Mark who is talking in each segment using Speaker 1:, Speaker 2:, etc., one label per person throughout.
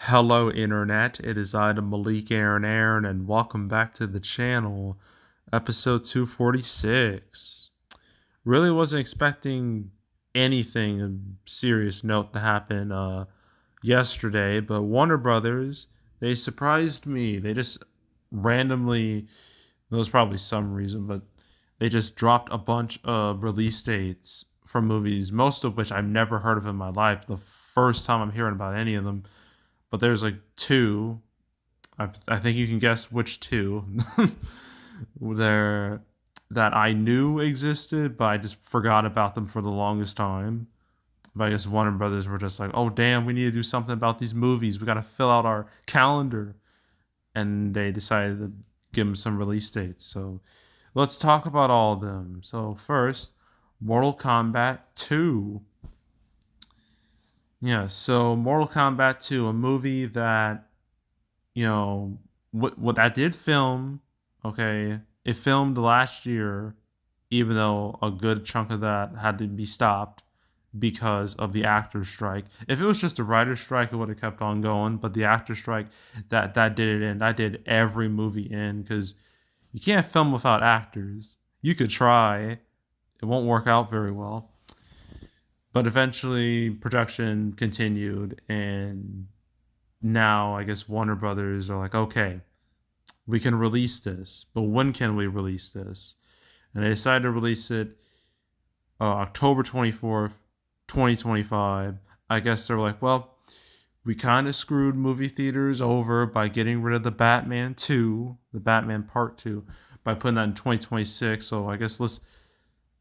Speaker 1: Hello, Internet. It is I, the Malik Aaron, and welcome back to the channel, episode 246. Really wasn't expecting anything of serious note to happen yesterday, but Warner Brothers, they surprised me. They just randomly, there was probably some reason, but they just dropped a bunch of release dates for movies, most of which I've never heard of in my life. The first time I'm hearing about any of them, but there's like two. I think you can guess which two there that I knew existed, but I just forgot about them for the longest time. But I guess Warner Brothers were just like, "Oh damn, we need to do something about these movies. We got to fill out our calendar," and they decided to give them some release dates. So let's talk about all of them. So first, Mortal Kombat 2. Yeah, so Mortal Kombat 2, a movie that, what I did film, okay, it filmed last year, even though a good chunk of that had to be stopped because of the actor strike. If it was just a writer strike, it would have kept on going, but the actor strike, that did it in. That did every movie in because you can't film without actors. You could try, it won't work out very well. But eventually, production continued, and now I guess Warner Brothers are like, okay, we can release this, but when can we release this? And they decided to release it October 24th, 2025. I guess they're like, well, we kind of screwed movie theaters over by getting rid of the Batman 2, the Batman Part 2, by putting that in 2026. So I guess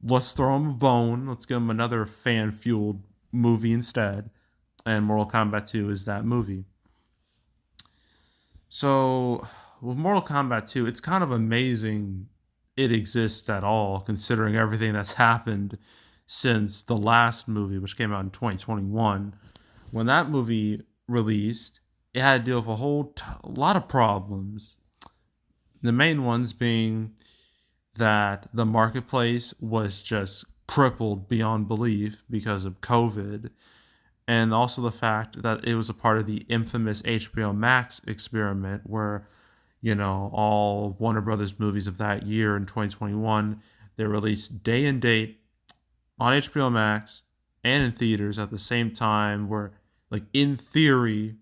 Speaker 1: let's throw them a bone. Let's give them another fan fueled movie instead. And Mortal Kombat 2 is that movie. So with Mortal Kombat 2, it's kind of amazing it exists at all, considering everything that's happened since the last movie, which came out in 2021. When that movie released, it had to deal with a lot of problems. The main ones being that the marketplace was just crippled beyond belief because of COVID, and also the fact that it was a part of the infamous HBO Max experiment where, all Warner Brothers movies of that year in 2021, they released day and date on HBO Max and in theaters at the same time, where, like, in theory,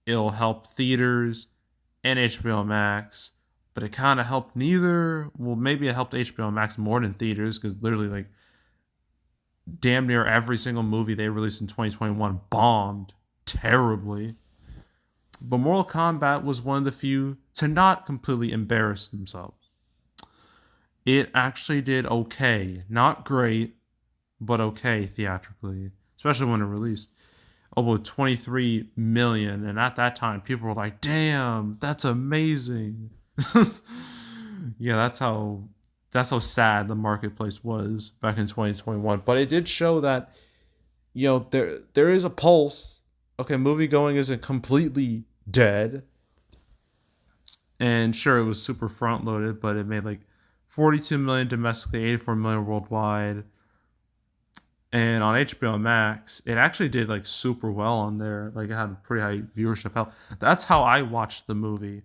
Speaker 1: it'll help theaters and HBO Max, but it kind of helped neither. Well, maybe it helped HBO Max more than theaters because literally, like, damn near every single movie they released in 2021 bombed terribly. But Mortal Kombat was one of the few to not completely embarrass themselves. It actually did okay. Not great, but okay theatrically, especially when it released. Over 23 million. And at that time, people were like, damn, that's amazing. Yeah, that's how sad the marketplace was back in 2021. But it did show that there is a pulse. Okay, movie going isn't completely dead. And sure, it was super front loaded, but it made like 42 million domestically, 84 million worldwide. And on HBO Max, it actually did like super well on there. Like it had pretty high viewership. Hell, that's how I watched the movie.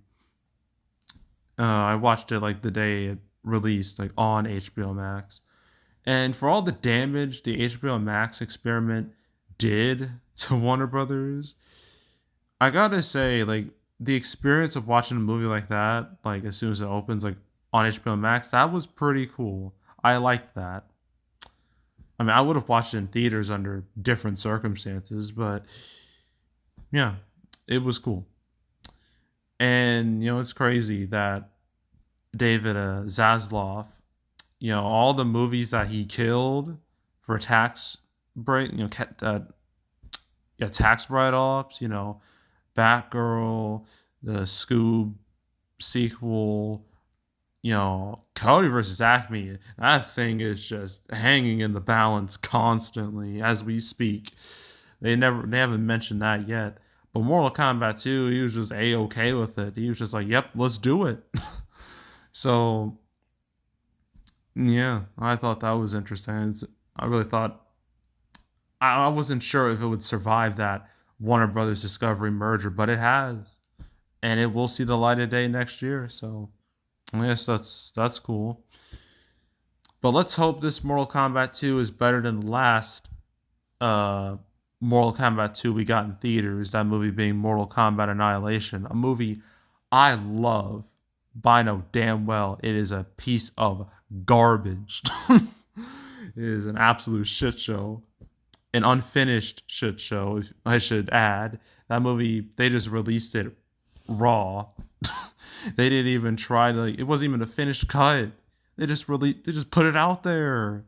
Speaker 1: I watched it like the day it released, like on HBO Max. And for all the damage the HBO Max experiment did to Warner Brothers, I gotta say, like, the experience of watching a movie like that, like as soon as it opens, like on HBO Max, that was pretty cool. I liked that. I mean, I would have watched it in theaters under different circumstances, but yeah, it was cool. And it's crazy that David Zaslav, all the movies that he killed for tax break, yeah, tax write-offs, Batgirl, the Scoob sequel, Cody versus Acme. That thing is just hanging in the balance constantly as we speak. They haven't mentioned that yet. But Mortal Kombat 2, he was just a okay with it. He was just like, "Yep, let's do it." So yeah, I thought that was interesting. I really thought I wasn't sure if it would survive that Warner Brothers Discovery merger, but it has, and it will see the light of day next year. So I guess that's cool. But let's hope this Mortal Kombat 2 is better than the last uh, Mortal Kombat 2 we got in theaters. That movie being Mortal Kombat Annihilation, a movie I love, but I know damn well it is a piece of garbage. It is an absolute shit show, an unfinished shit show. If I should add, that movie they just released it raw. They didn't even try to. Like, it wasn't even a finished cut. They just put it out there.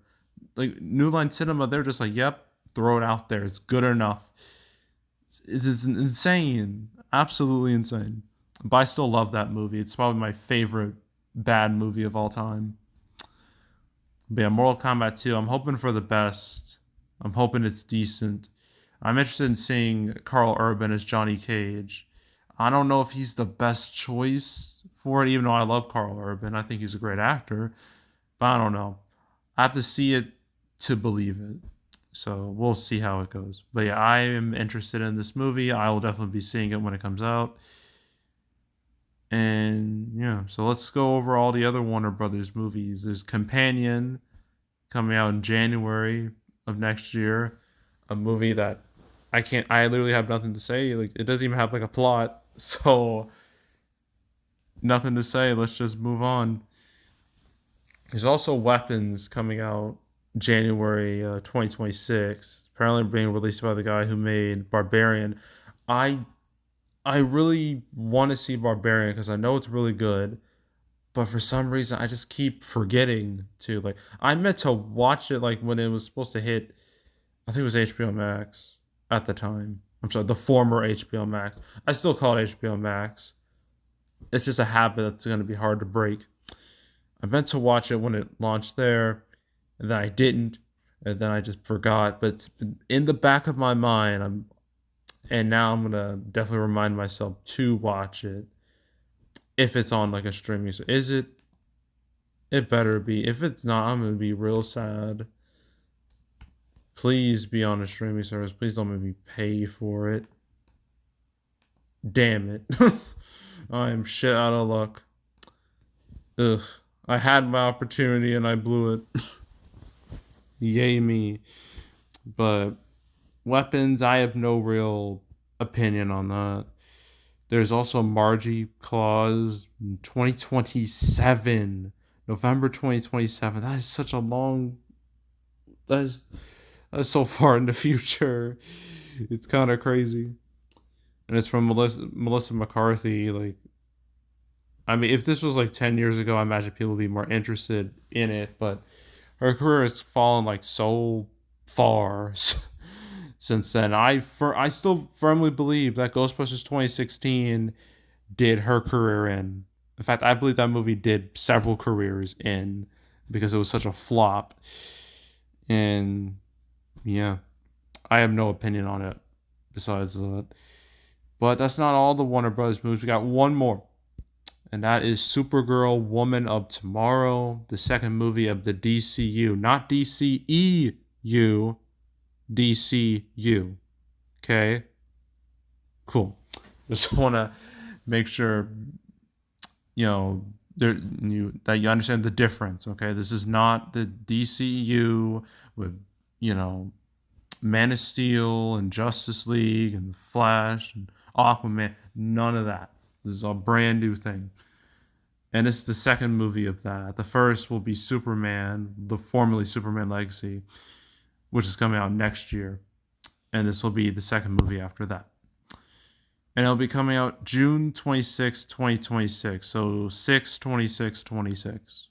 Speaker 1: Like New Line Cinema, they're just like, yep, throw it out there. It's good enough. It is insane, absolutely insane. But I still love that movie. It's probably my favorite bad movie of all time. But yeah, Mortal Kombat 2. I'm hoping for the best. I'm hoping it's decent. I'm interested in seeing Carl Urban as Johnny Cage. I don't know if he's the best choice for it, even though I love Carl Urban. I think he's a great actor. But I don't know. I have to see it to believe it. So we'll see how it goes. But yeah, I am interested in this movie. I will definitely be seeing it when it comes out. And yeah, so let's go over all the other Warner Brothers movies. There's Companion coming out in January of next year, a movie that I literally have nothing to say. Like it doesn't even have like a plot, so nothing to say. Let's just move on. There's also Weapons coming out January 2026. It's apparently being released by the guy who made Barbarian. I I really want to see Barbarian because I know it's really good, but for some reason I just keep forgetting to like. I meant to watch it like when it was supposed to hit. I think it was HBO Max at the time. I'm sorry, the former HBO Max. I still call it HBO Max. It's just a habit that's going to be hard to break. I meant to watch it when it launched there, and then I didn't, and then I just forgot. But it's been in the back of my mind. And now I'm gonna definitely remind myself to watch it if it's on like a streaming. So is it? It better be. If it's not, I'm gonna be real sad. Please be on a streaming service. Please don't make me pay for it. Damn it. I am shit out of luck. Ugh. I had my opportunity and I blew it. Yay me. But Weapons, I have no real opinion on that. There's also Margie Claus 2027. November 2027. That is such a long that is that's so far in the future. It's kind of crazy. And it's from Melissa McCarthy. Like, I mean, if this was like 10 years ago, I imagine people would be more interested in it. But her career has fallen like so far since then. I still firmly believe that Ghostbusters 2016 did her career in. In fact, I believe that movie did several careers in because it was such a flop. And yeah, I have no opinion on it besides that. But that's not all the Warner Brothers movies. We got one more, and that is Supergirl Woman of Tomorrow, the second movie of the DCU. Not DCEU, DCU. Okay? Cool. Just want to make sure, that you understand the difference, okay? This is not the DCU with, Man of Steel and Justice League and Flash and Aquaman. None of that. This is a brand new thing. And it's the second movie of that. The first will be Superman, the formerly Superman Legacy, which is coming out next year. And this will be the second movie after that. And it'll be coming out June 26, 2026. So 6/26/26.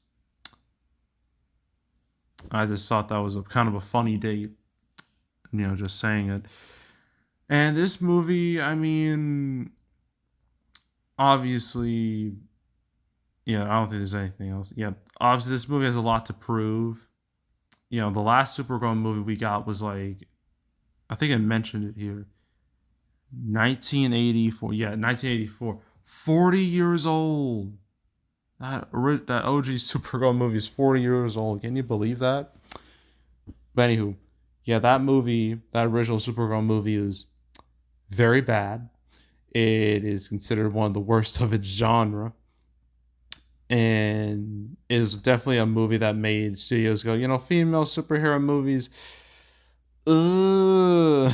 Speaker 1: I just thought that was a kind of a funny date, just saying it. And this movie, I mean, obviously, yeah, I don't think there's anything else. Yeah, obviously, this movie has a lot to prove. The last Supergirl movie we got was like, I think I mentioned it here, 1984. Yeah, 1984. 40 years old. That OG Supergirl movie is 40 years old. Can you believe that? But anywho, yeah, that movie, that original Supergirl movie is very bad. It is considered one of the worst of its genre. And it was definitely a movie that made studios go, female superhero movies, ugh.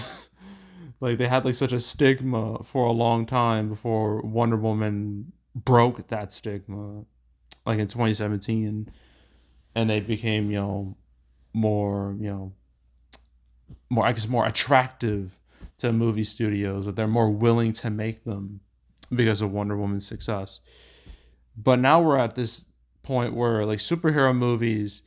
Speaker 1: Like they had like such a stigma for a long time before Wonder Woman broke that stigma, like in 2017, and they became, more, more, I guess, more attractive to movie studios, that they're more willing to make them because of Wonder Woman's success. But now we're at this point where like superhero movies,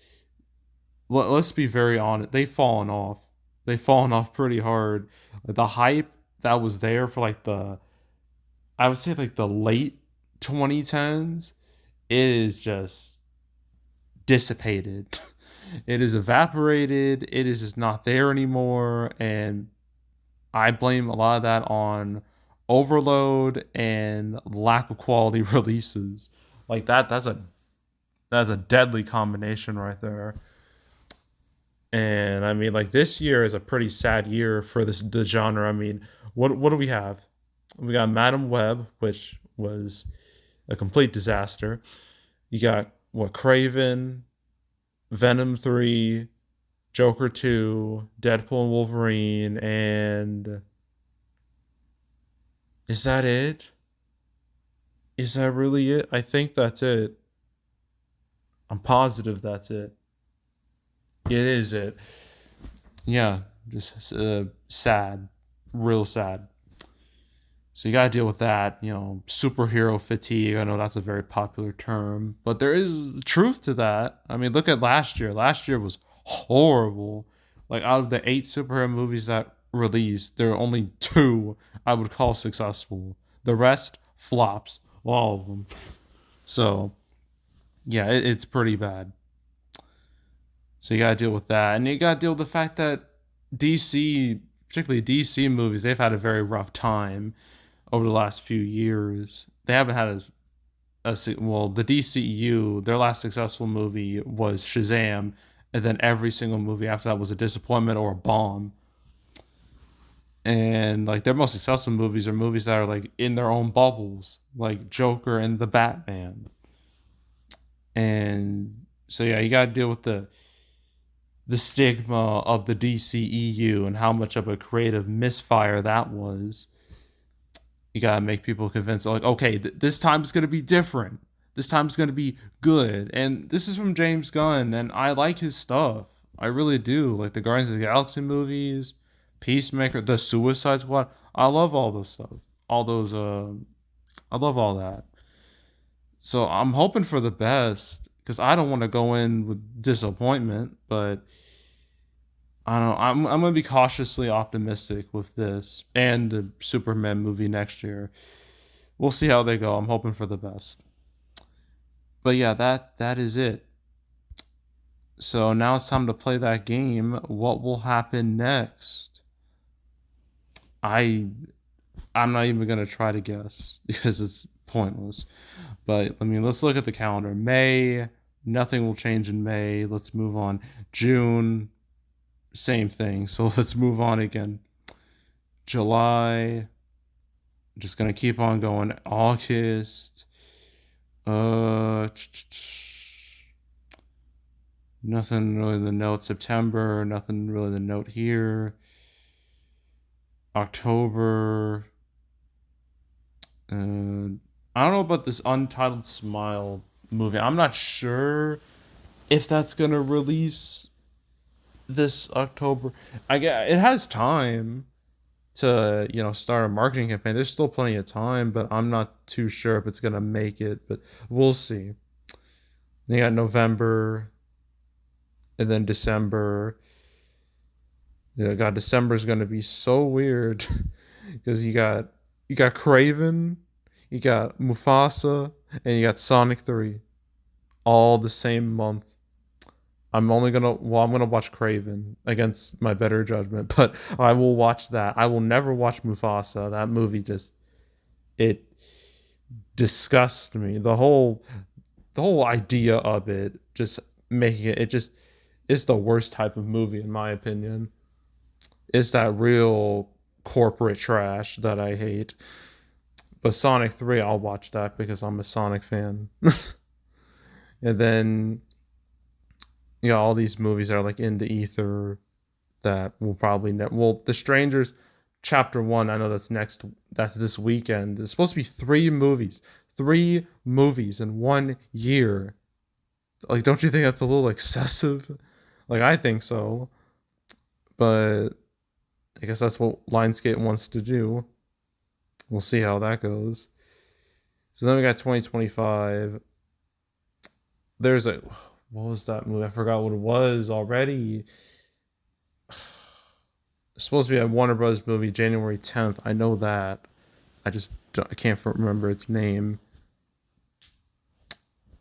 Speaker 1: let's be very honest, they've fallen off. They've fallen off pretty hard. Like, the hype that was there for like I would say like the late 2010s, it is just dissipated. It is evaporated. It is just not there anymore. And I blame a lot of that on overload and lack of quality releases. Like that's a deadly combination right there. And I mean, like this year is a pretty sad year for the genre. I mean, what do we have? We got Madam Web, which was a complete disaster. You got what, Craven, Venom 3, Joker 2, Deadpool and Wolverine, and is that it? Is that really it? I think that's it. I'm positive that's it. It is it. Yeah, just sad, real sad. So you gotta deal with that, superhero fatigue. I know that's a very popular term, but there is truth to that. I mean, look at last year. Last year was horrible. Like out of the 8 superhero movies that released, there are only 2 I would call successful. The rest flops, all of them. So yeah, it's pretty bad. So you gotta deal with that, and you gotta deal with the fact that DC, particularly DC movies, they've had a very rough time over the last few years. They haven't had well, the DCU, their last successful movie was Shazam, and then every single movie after that was a disappointment or a bomb. And like their most successful movies are movies that are like in their own bubbles, like Joker and the Batman. And so yeah, you got to deal with the stigma of the DCEU and how much of a creative misfire that was. You gotta make people convinced, like, okay, this time is gonna be different. This time is gonna be good. And this is from James Gunn, and I like his stuff. I really do. Like the Guardians of the Galaxy movies, Peacemaker, the Suicide Squad. I love all those stuff. All those. I love all that. So I'm hoping for the best because I don't want to go in with disappointment, but I don't know. I'm gonna be cautiously optimistic with this and the Superman movie next year. We'll see how they go. I'm hoping for the best. But yeah, that is it. So now it's time to play that game. What will happen next? I I'm not even gonna try to guess because it's pointless. But I mean, let's look at the calendar. May, nothing will change in May. Let's move on. June, same thing. So let's move on again. July, just gonna keep on going. August, uh, nothing really to note. September, nothing really to note here. October, I don't know about this Untitled Smile movie. I'm not sure if that's gonna release this October. I get it has time to start a marketing campaign. There's still plenty of time, but I'm not too sure if it's gonna make it. But we'll see. Then you got November, and then December. Yeah, God, December is gonna be so weird because you got Craven, you got Mufasa, and you got Sonic 3, all the same month. I'm gonna watch Craven against my better judgment, but I will watch that. I will never watch Mufasa. That movie just it disgusts me. The whole idea of it, just making it just it's the worst type of movie in my opinion. It's that real. corporate trash that I hate. But Sonic 3, I'll watch that because I'm a Sonic fan. And then, all these movies are like in the ether that will probably well, The Strangers Chapter 1, I know that's this weekend. There's supposed to be three movies in 1 year. Like, don't you think that's a little excessive? Like, I think so, but I guess that's what Lionsgate wants to do. We'll see how that goes. So then we got 2025. There's what was that movie? I forgot what it was already. It's supposed to be a Warner Bros. Movie, January 10th. I know that. I can't remember its name.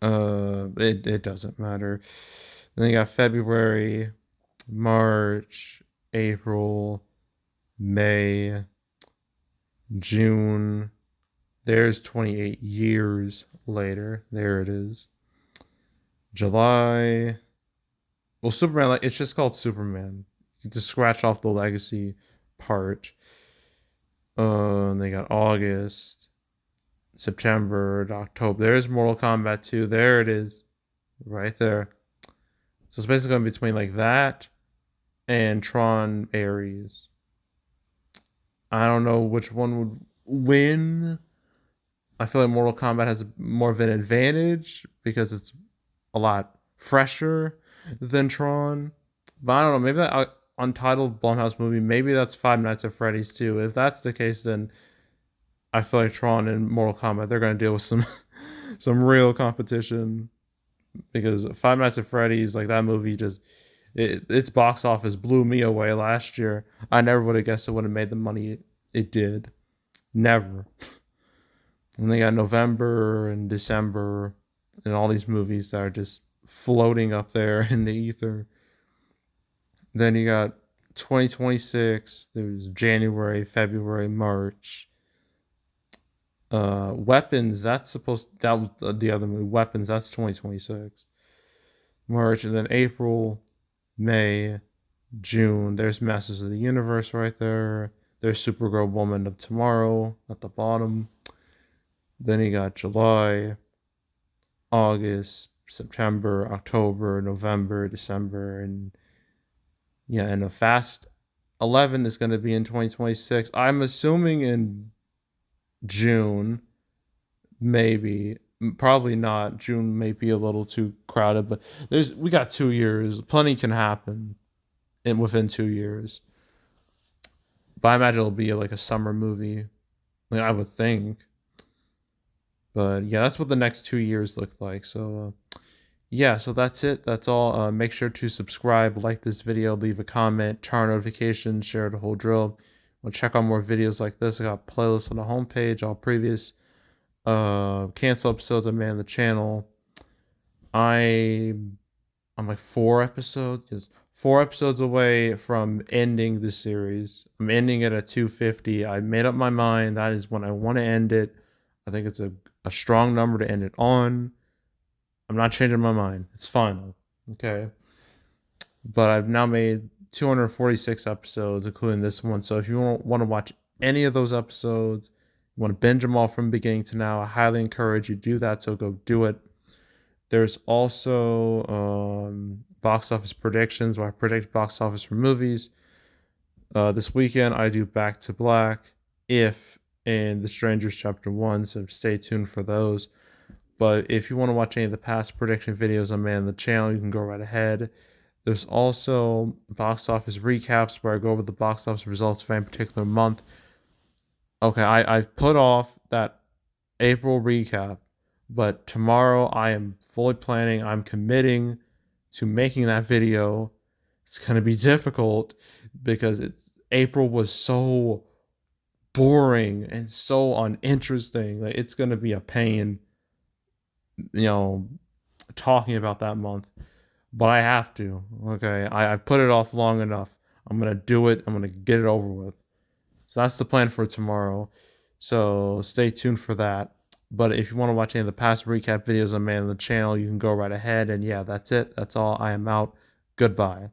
Speaker 1: It doesn't matter. Then you got February, March, April, May, June. There's 28 years later. There it is. July. Well, Superman, like, it's just called Superman. You just scratch off the legacy part. And they got August, September, October. There's Mortal Kombat 2. There it is. Right there. So it's basically going to be between like that and Tron Ares. I don't know which one would win. I feel like Mortal Kombat has more of an advantage because it's a lot fresher than Tron. But I don't know. Maybe that Untitled Blumhouse movie, maybe that's Five Nights at Freddy's too. If that's the case, then I feel like Tron and Mortal Kombat, they're going to deal with some some real competition, because Five Nights at Freddy's, like, that movie just its box office blew me away last year. I never would have guessed it would have made the money it did. Never. And they got November and December and all these movies that are just floating up there in the ether. Then you got 2026. There's January, February, March. Weapons. That was the other movie. Weapons. That's 2026. March, and then April, May, June. There's Masters of the Universe right there. There's Supergirl, Woman of Tomorrow at the bottom. Then you got July, August, September, October, November, December, and a Fast 11 is going to be in 2026. I'm assuming in June, maybe, probably not. June may be a little too crowded, but we got 2 years. Plenty can happen within 2 years. But I imagine it'll be like a summer movie, like, I would think. But yeah, that's what the next 2 years look like. So so that's it. That's all. Make sure to subscribe, like this video, leave a comment, turn on notifications, share the whole drill. We'll check out more videos like this. I got playlists on the homepage, all previous cancel episodes I made on the channel. I'm like 4 episodes away from ending the series. I'm ending it at 250. I made up my mind. That is when I want to end it. I think it's a strong number to end it on. I'm not changing my mind. It's final. Okay. But I've now made 246 episodes, including this one. So if you want to watch any of those episodes, you want to binge them all from beginning to now, I highly encourage you to do that. So go do it. There's also box office predictions, where I predict box office for movies. This weekend, I do Back to Black, If, and The Strangers Chapter 1, so stay tuned for those. But if you want to watch any of the past prediction videos I made on the channel, you can go right ahead. There's also box office recaps, where I go over the box office results for any particular month. Okay, I've put off that April recap, but tomorrow I am fully planning, I'm committing to making that video. It's going to be difficult because April was so boring and so uninteresting. Like, it's going to be a pain, talking about that month. But I have to. Okay, I put it off long enough. I'm going to do it. I'm going to get it over with. So that's the plan for tomorrow. So stay tuned for that. But if you want to watch any of the past recap videos I made on the channel, you can go right ahead. And yeah, that's it. That's all. I am out. Goodbye.